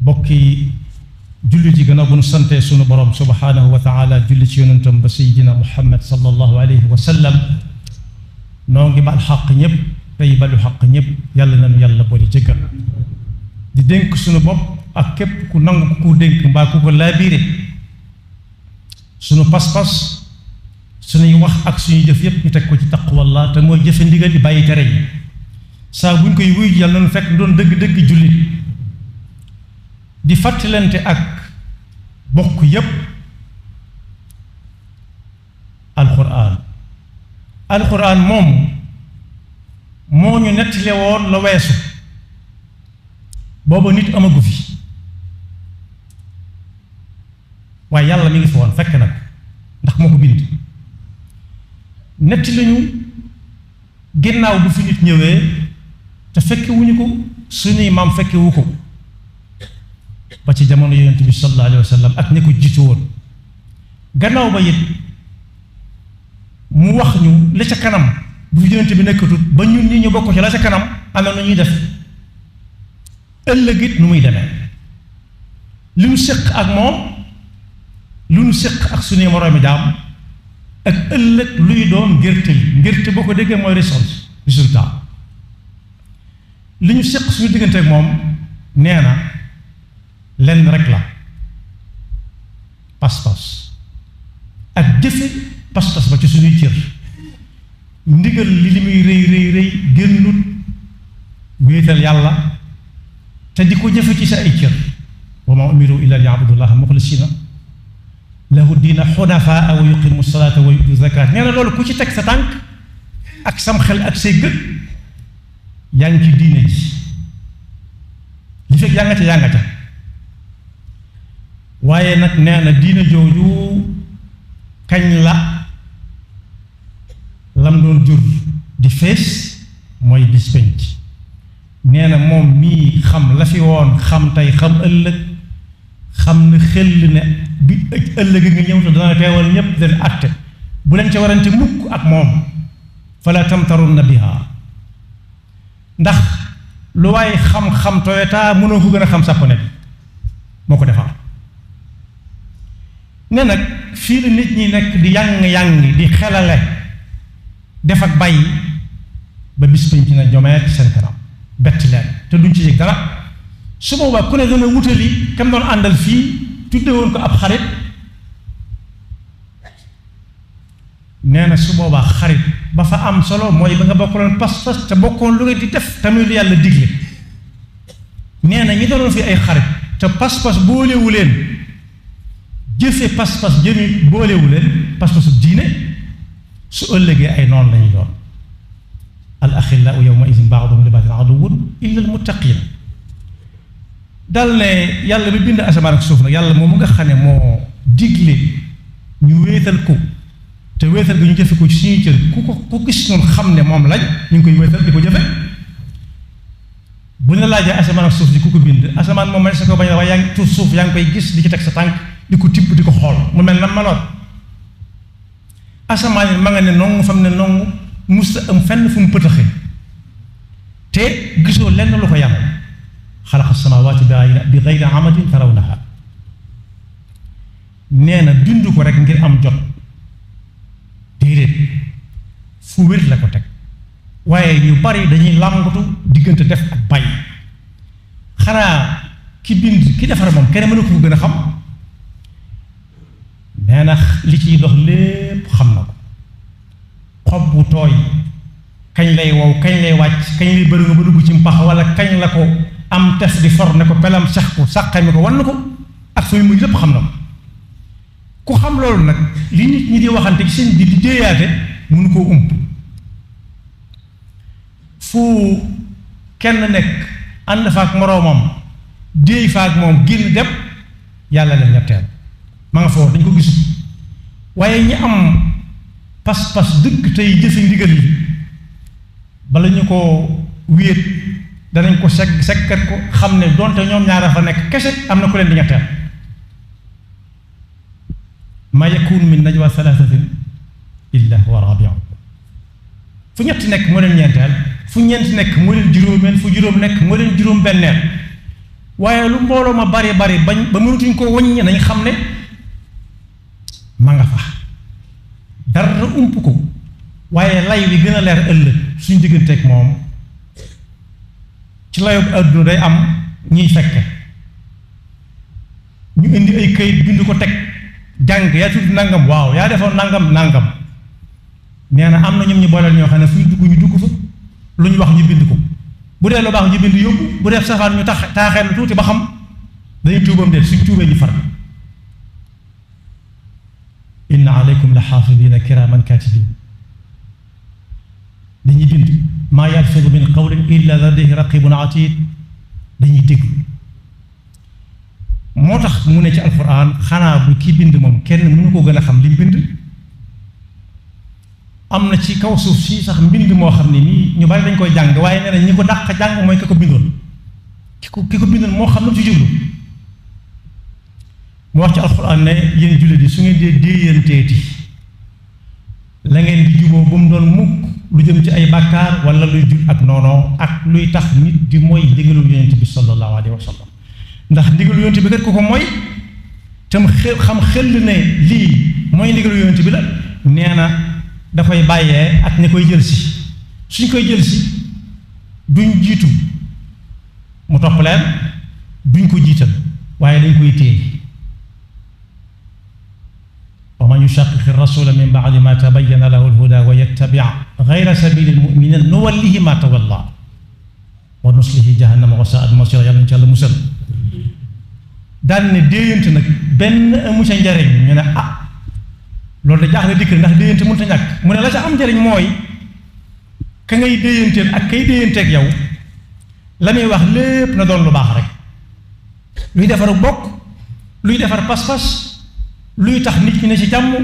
bokki julli ji gannaaw bu nu sante sunu borom subhanahu wa taala julli ci yonentam ba sayidina muhammad sallallahu alayhi wa sallam noo ngi bal xaq ñëpp tey balu xaq ñëpp yàlla nañu yàlla boole jëggal di dénk sunu bopp ak képp ku nangu ku dénk mbaa ku ko laabiire sunu pas-pas suñuy wax ak suñuy jëf yépp ñu teg ko ci taqwallah te mooy jëfe ndigal di bàyyi tere yi saa buñ koy wuy yàlla nañu fekk doon dëgg-dëgg jullit di fàttalante ak bokk yépp alquran moom moo ñu nettali woon la weesu booba nit amagu fi waaye yàlla mi ngi fi woon fekk nag ndax moo ko bind netti lañu ginnaaw bu fi nit ñëwee te fekke wuñu ko suñuy maam fekke wu ko ba ci jamono yonent bi sallallahu alayhi wa sallam ak ñi ko jiitu woon gannaaw ba it mu wax ñu la ca kanam bu fi yonent bi nekkatut ba ñun ñi ñu bokk ci la ca kanam ana nu ñuy def ëllëg it nu muy demee li nu séq ak moom lu nu séq ak suñuy moroomi jaam ak ëllëg luy doon ngirte boo ko déggee mooy résultat li ñu séq suñu diggante ak moom nee na lenn rek la pas-pas ak jëfe pas-pas ba ci suñuy cër ndigal li muy rëy génnut wéetal yàlla te di ko jëfe ci sa ay cër wa ma umiru illa liya'budullaha mukhlisina lahu diina xunafaa wa yuqimu salaata wa yutu zakat nee na loolu ku ci teg sa tànk ak sam xel ak say gët yaa ngi ci diine ji li fekk yaa nga ca waaye nag nee na diine jooju kañ la lam doon jur di fees mooy bis penc nee na moom mii xam la fi woon xam tey xam ëllëg xam na xel ne bi ëllëg nga ñëw te dana teewal ñépp den àtte bu leen ca warante mukk ak moom fala tamtarunna biha ndax lu waaye xam-xam Toyota mënoo ko gën a xam sàppone bi moo ko defar ne nag fii la nit ñi nekk di yang-yang di xelale def ak bàyyi ba bis penc na jomeet seen kanam bett leen te duñ ci yëg dara su boobaa ku ne dana wutali kam doon àndal fii tudde woon ko ab xarit nee na su boobaa xarit ba fa am solo mooy ba nga bokkaloon pas-pas te bokkoon lu nga di def tamit lu yàlla digle nee na ñi doon fi ay xarit te pas-pas boolewu leen jëfe pas-pas jëmi boolewu leen pas-pasu diine su ëllëgee ay noonu lañuy doon al axillaau yawma idin ba'duhum li ba'din aduwwun illa al muttaqiin dal ne yàlla bi bind asamaan ak suuf nag yàlla moom mu nga xam ne moo digle ñu wéetal ko te wéetal gi ñu jëfe ko ci suñuy cër ku gis noonu xam ne moom lañ ñu ngi koy wéetal di ko jëfe bu ñu la laajee asamaan ak suuf di ku ko bind asamaan moom ma ne sa ko bañ a waaye yaa ngi suuf yaa ngi koy gis di ci teg sa tànk di ko tibb di ko xool mu mel na meloon asamaan yi ma nga ne nongu fam ne nongu musta am fenn fu mu pëtaxe te gisoo lenn lu ko yamal xalaqa samaawaati bi gayri amadin tarawnaha nee na bind ko rek ngir am jot déedéet fu wér la ko teg waaye ñu bari dañuy làmbatu diggante def ak bàyyi xanaa ki bind ki defar moom kenn mënu ko gën a xam nee na li ciy dox lépp xam na ko xob bu tooy kañ lay wow kañ lay wàcc kañ lay bëri nga ba dugg ci mpax wala kañ la ko am tef di for ne ko pelam sax ko sàqami ko wan ko ak fa muy lépp xam na ko ku xam loolu nag li nit ñi di waxante ci seen biir di déeyaate mënu koo ump fu kenn nekk ànd fa ak moroomam déey fa ak moom génn dem yàlla leen ñetteel ma nga foofu dañ ko gisu waaye ñi am pas-pas dëgg tey jëfe ndigal yi bala ñu ko wéet danañ ko seggat ko xam ne donte ñoom ñaara fa nekk kese am na ku leen di ñetteel ma yakunu min najwa thalathatin illa huwa rabi'uhum fu ñetti nekk moo leen ñeenteel fu ñeent nekk moo leen juróomeel fu juróom nekk moo leen juróom benneel waaye lu mbooloo ma bari bañ ba mënutuñ ko wàññi nañ xam ne ma nga fa dara ump ko waaye lay wi gën a leer ëllëg suñ digganteeg moom ci layob àdduna day am ñiy fekke ñu indi ay kayit bind ko teg jàng yaa tudd nangam waaw yaa defoon nangam nee na am na ñoom ñu booleel ñoo xam ne fu ñu dugg fa lu ñu wax ñu bind ko bu dee lu baax ñu bind yóbbu bu dee safaan ñu taaxeel lu tuuti ba xam dañuy tuubam déet suñ tuubee ñu far inna aleykum la xaafidina kiraman katibin dañuy bind maa yalfidu min qawlin illa ladayhi raqibun atid dañuy déglu moo tax mu ne ci alquran xanaa bu kii bind moom kenn mënu ko gën a xam li bind am na ci kaw suuf si sax mbind moo xam ne nii ñu bari dañ koy jàng waaye nee na ñi ko dàq jàng mooy ki ko bindoon ki ko bindoon moo xam lu ci jublu mu wax ci alquran ne yéen jullit yi su ngeen dee déeyanteeti la ngeen di juboo bu mu doon mukk lu jëm ci ay bàkkaar wala luy jul ak noonoo ak luy tax nit di mooy ndigalul yonent bi sallallahu alayhi wa sallam ndax ndigalul yonent bi kat ku ko mooy tam xam xel ne lii mooy ndigalul yonent bi la nee na da koy bàyyee ak ña koy jël si suñ koy jël si duñ jiitu mu topp leen duñ ko jiital waaye dañ koy téye wa man yushaqiqi rasula min ba'di ma tabayyana lahu al-huda wa yattabi' ghayra sabili al-mu'minin nuwallihi ma tawalla wa nuslihi jahannama wa sa'at masira yàlla ci yàlla musal daal ne déeyante nag benn amu ca njariñ ñu ne loolu da jaaxle dikk ndax déeyante mënut a ñàkk mu ne la ca am njariñ mooy ka ngay déeyanteel ak kay déeyanteeg yow la muy wax lépp na doon lu baax rek luy defaru bokk luy defar pas-pas luy tax nit ñi ne ci jàmm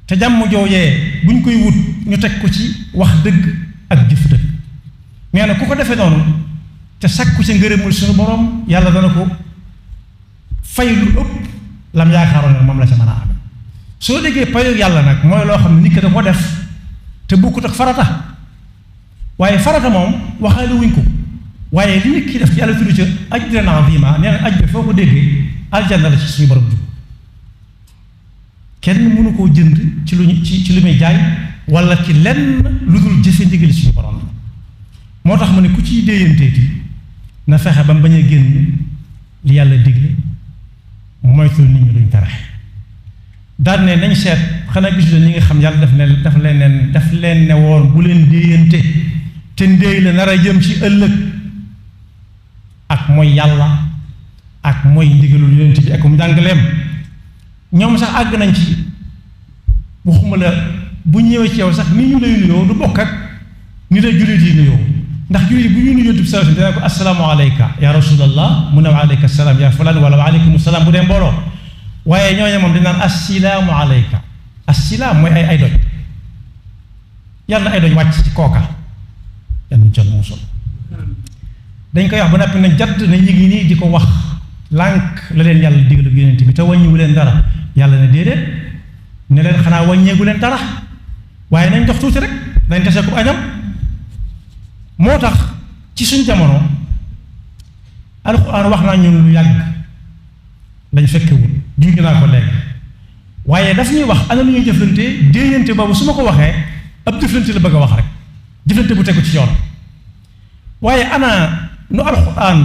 te jàmm joojee buñ koy wut ñu teg ko ci wax dëgg ak jëf dëgg nee na ku ko defee noonu te sakku ci ngërëmul suñu borom yàlla dana ko fay lu ëpp lam yaakaaroon ne moom la ca mën a am soo déggee payoog yàlla nag mooy loo xam ne nit ki da ko def te bokkut ak farata waaye farata moom waxaale wuñ ko waaye li nit ki def ci yàlla tudd ca ajran azima nee na aj foo ko déggee aljanna la ci suñu borom dugg kenn mënu koo jënd ci lu ci li muy jaay wala ci lenn lu dul jëfe ndigali suñu borom moo tax ma ne ku ciy déeyanteeti na fexe ba mu bañ a génn li yàlla digle moytu nit ñi duñ tere daal ne nañ seet xanaa gisu leen ñi nga xam yàlla daf leen ne woon bu leen déeyante te ndéey la nar a jëm ci ëllëg ak mooy yàlla ak mooy ndigalul yonent bi ak njàngaleem ñoom sax àgg nañ ci waxuma la bu ñëwee ci yow sax ni ñu lay nuyoo du bokk ak ni la jullit yi nuyoo ndax jullit bu ñu nuyoo bi sallallahu alayhi wa sallam dina ko assalaamu alayka ya rasulallah mu ne wa aleyka salaam ya fulaan wala wa aleykum salaam bu dee mbooloo waaye ñooñu moom dañ naan assalaamu alayka assalaam mooy ay doj yàlla ay doj wàcc ci kooka yàlla ñu jël musul dañ koy wax ba noppi nañ jadd ne ñu ngi nii di ko wax lànk la leen yàlla digal ak yonent bi te wàññiwu leen dara yàlla ne déedéet ne leen xanaa wàññeegu leen dara waaye nañ dox tuuti rek dañ tase ko añam moo tax ci suñ jamono alxuraan wax naa ñun lu yàgg lañ fekkewul junj naa ko léegi waaye daf ñuy wax ana lu ñuy jëflante déeyante boobu su ma ko waxee ab jëflante la bëgg a wax rek jëflante bu tegu ci yoon waaye ana nu alxuraan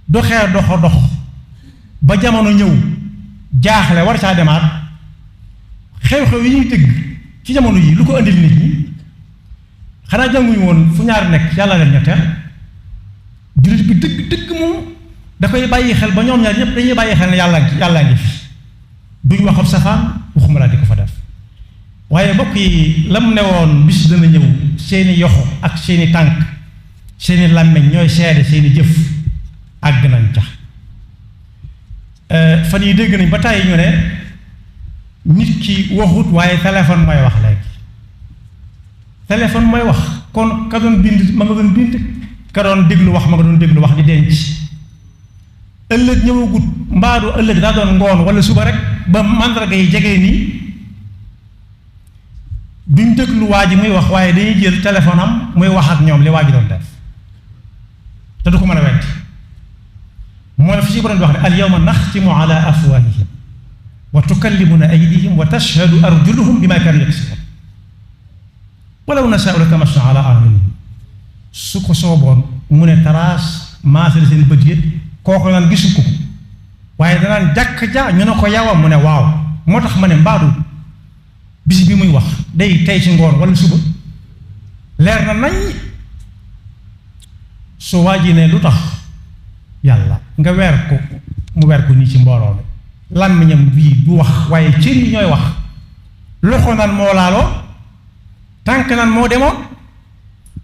doxee dox ba jamono ñëw jaaxle war caa demaat xew-xew yi ñuy dégg ci jamono yi lu ko andil nit ñi xanaa jànguñu woon fu ñaar nekk yàlla leen ñetteel jullit bi dëgg moom da koy bàyyi xel ba ñoom ñaar ñëpp dañuy bàyyi xel ne yàllaa ngi fi duñ waxab safaan waxuma laa di ko fa def waaye mbokk yi lam ne woon bis dana ñëw seeni yoxo ak seeni tànk seeni làmmeñ ñooy seede seeni jëf àgg nañ ca fan yi dégg nañ ba tàyyi ñu ne nit ki waxut waaye téléphone mooy wax léegi téléphone mooy wax kon ka doon bind ma nga doon bind ka doon déglu wax ma nga doon déglu wax di denc ëllëg ñëwagut mbaadu ëllëg daa doon ngoon wala suba rek ba màndarga yi jege nii duñ déglu waa ji muy wax waaye dañuy jël téléphone am muy wax ak ñoom li waa ji doon def te du ko mën a wetti mooy fi si borom wax ne al yawma naxtimu ala afwahihim wa tukallimuna aydihim wa tashhadu arjuluhum bima kaanu yaksibun walaw nashaa'u la tamasna ala a'yunihim su ko sooboon mu ne taraas maasale seen bët yëpp kooku naan gisu ko waaye danaan jàkk ja ñu ne ko yawam mu ne waaw moo tax ma ne mbaadu bis bi muy wax day tey ci ngoon wala suba leer na nañ su waa ji ne lu tax yàlla nga weer ko mu weer ko nii ci mbooloo mi làmmiñam bii du wax waaye cër yi ñooy wax loxo naan moo laaloo tànk naan moo demoon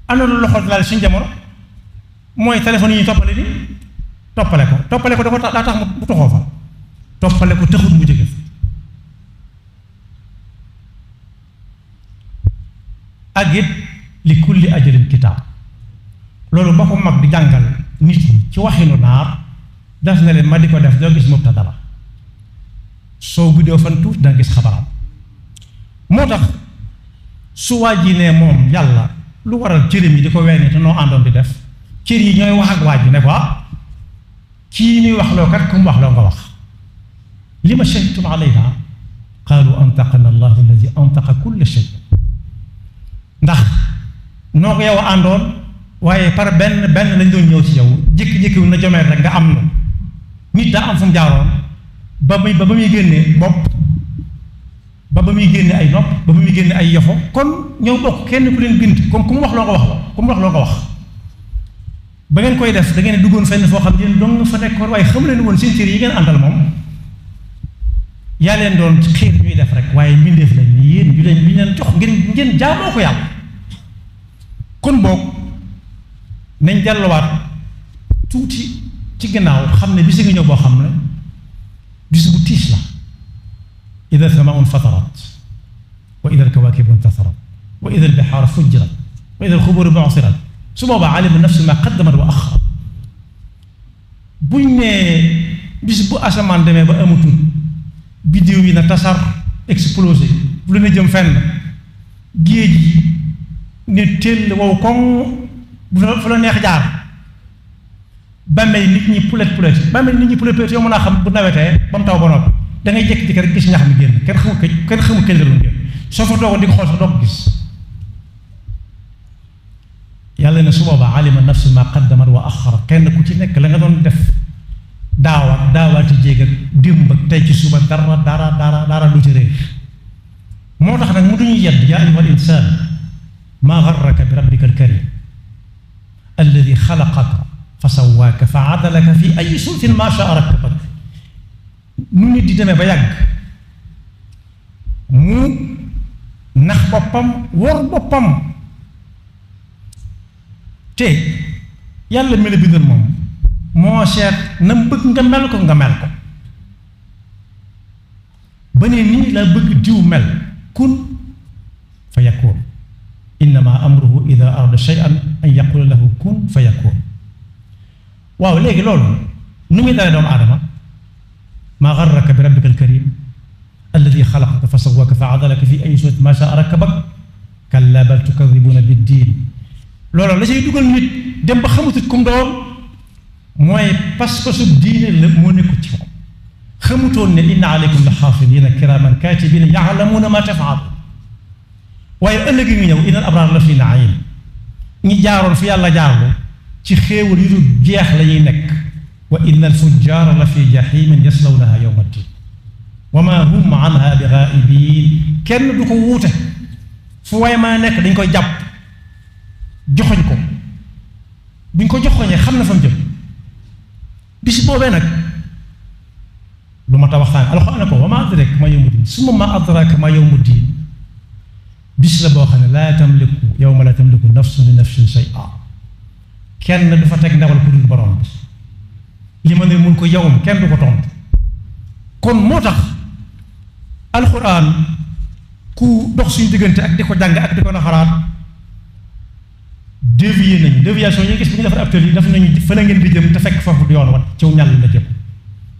ana lu loxo laal suñu jamono mooy téléphone yi ñu toppale ni toppale ko daa tax mu toxoo fa toppale ko taxut mu jóge fa ak it li kulli ajalin kitaab loolu ba ko mag di jàngal nit ñi ci waxinu naar def na leen ma di ko def doo gis mubtada la soo guddee fan tuuti danga gis xabaram moo tax su waa ji ne moom yàlla lu waral cëram yi di ko weene te noo àndoon di def cër yi ñooy wax ak waa ji ne ko kii ñuy wax loo kat ku mu wax loo nga wax li ma shahidtum alayha qaalu antaqana allahu alladi antaqa kulla shay ndax noo ko yow a àndoon waaye par benn lañ doon ñëw ci yow jékki-jékki na jomeel rek nga am na nit daa am fu mu jaaroon ba muy génne bopp ba muy génne ay nopp ba muy génne ay yoxo kon ñoo bokk kenn ku leen bind comme ku mu wax loo nga wax la ku mu wax loo nga wax ba ngeen koy def da ngeen duggoon fenn foo xam ne dong nga fa nekkoon waaye xam leen woon seen cër yi ngeen àndal moom yaa leen doon xiir ñuy def rek waaye mbindeef lañ ni yéen ñu leen jox ngeen jaamoo ko yàlla kon boog nañ delluwaat tuuti ci gannaaw xam ne bisi nga ñëw boo xam ne bis bu tiis la ida samaun fatarat wa ida alkawakibu intasarat wa ida albihaaru fujjirat wa ida alxuburu bu'sirat su boobaa alima nafsu ma qaddamat wa axarat buñ nee bis bu asamaan demee ba amatul biddiw yi na tasar explosé bu leen a jëm fenn géej yi ne teel wow koŋ fu la neex jaar bàmmeel nit ñi pulet yow mën naa xam bu nawetee ba mu taw ba noppi da ngay jékki-jékki rek gis ñax mi génn kenn xamul kañ la doon génn soo fa toogoon di ko xool sax doo ko gis yàlla ne su boobaa alima nafsu ma qaddamat wa axarat kenn ku ci nekk la nga doon def daawaati jéeg ak démb ak tey ci suba dara lu ci réer moo tax nag mu duñu yedd yaa ayyuhal insaan maa garraka bi rabbika alkarim alladi xalaqaka fa sawaaka fa adalaka fi ay suutin maa shaa rakkabak nu nit di demee ba yàgg mu nax boppam wor boppam te yàlla mi la bindoon moom moo seet na bëgg nga mel ko ba ne nii la bëgg diw mel kun fa yakun innama amruhu ida arada shay'an an yaqula lahu kun fa yakun waaw léegi loolu nu muy dalee doomu aadama maa garraka bi rabbika alkarim alladi xalaqaka fa sawwaka fa adalaka fi ay suuratin maa shaa rakkabak kalla bal tukadibuuna biddiin loolu la cay dugal nit dem ba xamatut kum doon mooy pas-pasu diine la moo nekkul ci moom xamutoon ne inna aleykum la xaafidiina kiraaman kaatibiina yaalamuuna maa tafaaluun waaye ëllëg yi ñëw innal abraar la fi naïm ñi jaaroon fi yàlla jaarlu ci xéewal yu dul jeex la ñuy nekk wa innal fujjaara la fi jaxiimin yaslawnaha yawma ddiin wa maa hum anha bi gaa'ibiin kenn du ko wuute fu waaye maa nekk dañ koy jàpp joxoñ ko buñ ko joxoñee xam na fa mu jëm bis boobee nag lu ma ta waxtaan alxuraan ko wa maa adraaka maa yawmu ddiin summa maa adraaka maa yawmu ddiin bis la boo xam ne laa tamliku yawma laa tamliku nafsun li nafsin shay'an kenn du fa teg ndawal ku dul borom bi li ma ne mun ko yawm kenn du ko tontu kon moo tax alxuraan ku dox suñu diggante ak di ko jàng ak di ko naxaraat déviation yi gis bu ñu defar ab tël yi daf nañu fa la ngeen di jëm te fekk foofu du yoon wat ciw ñàll la jëm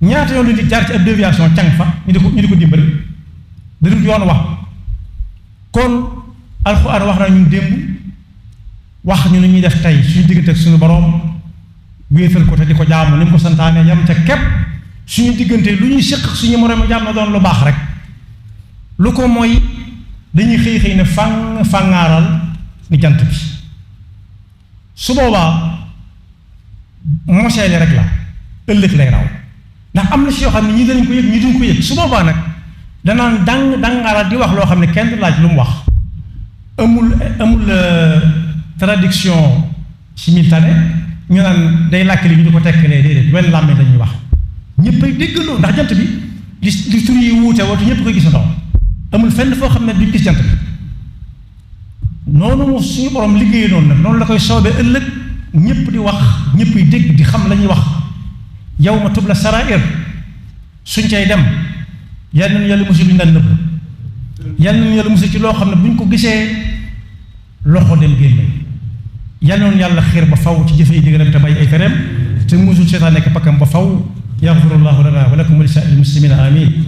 ñaata yoon la nit jaar ci ab déviation càng fa ñu di ko dimbali da dul yoon wax kon alxuraan wax na ñun démb wax ñu nu ñuy def tey suñu diggante ak suñu boroom wéetal ko te di ko jaamu ni mu ko santaane yam ca képp suñu diggante lu ñuy séq suñu moroom jaam na doon lu baax rek lu ko mooy dañuy xëy ne fàngaaral ni jant bi su boobaa moseele rek la ëllëg lay raw ndax am na si yoo xam ne ñii danañ ko yëg ñii duñ ko yëg su boobaa nag danaan dangaaral di wax loo xam ne kenn du laaj lu mu wax amul traduction simultanée ñu naan day làkk li ñu di ko tekkalee déedéet wenn làmmiñ lañuy wax ñëpp ay déggandoo ndax jant bi li tur yi wuute watu ñëpp koy gisandoo amul fenn foo xam ne duñ gis jant bi noonu mu suñu borom liggéeyee noonu nag noonu la koy soobee ëllëg ñëpp di wax ñëpp yi dégg di xam la ñuy wax yawma tubla sarair suñ cay dem yal nañu yàlla musul lu ñu daan nëbb yal nañu yàlla musul ci loo xam ne bu ñu ko gisee loxo dem génne yal nañu yàlla xiir ba faw ci jëfe yi digalam te bay ay tereem te musul seetaan nekk pakkam ba faw yaxfirullahu lana wa lakum wa li saa'iril muslimina amin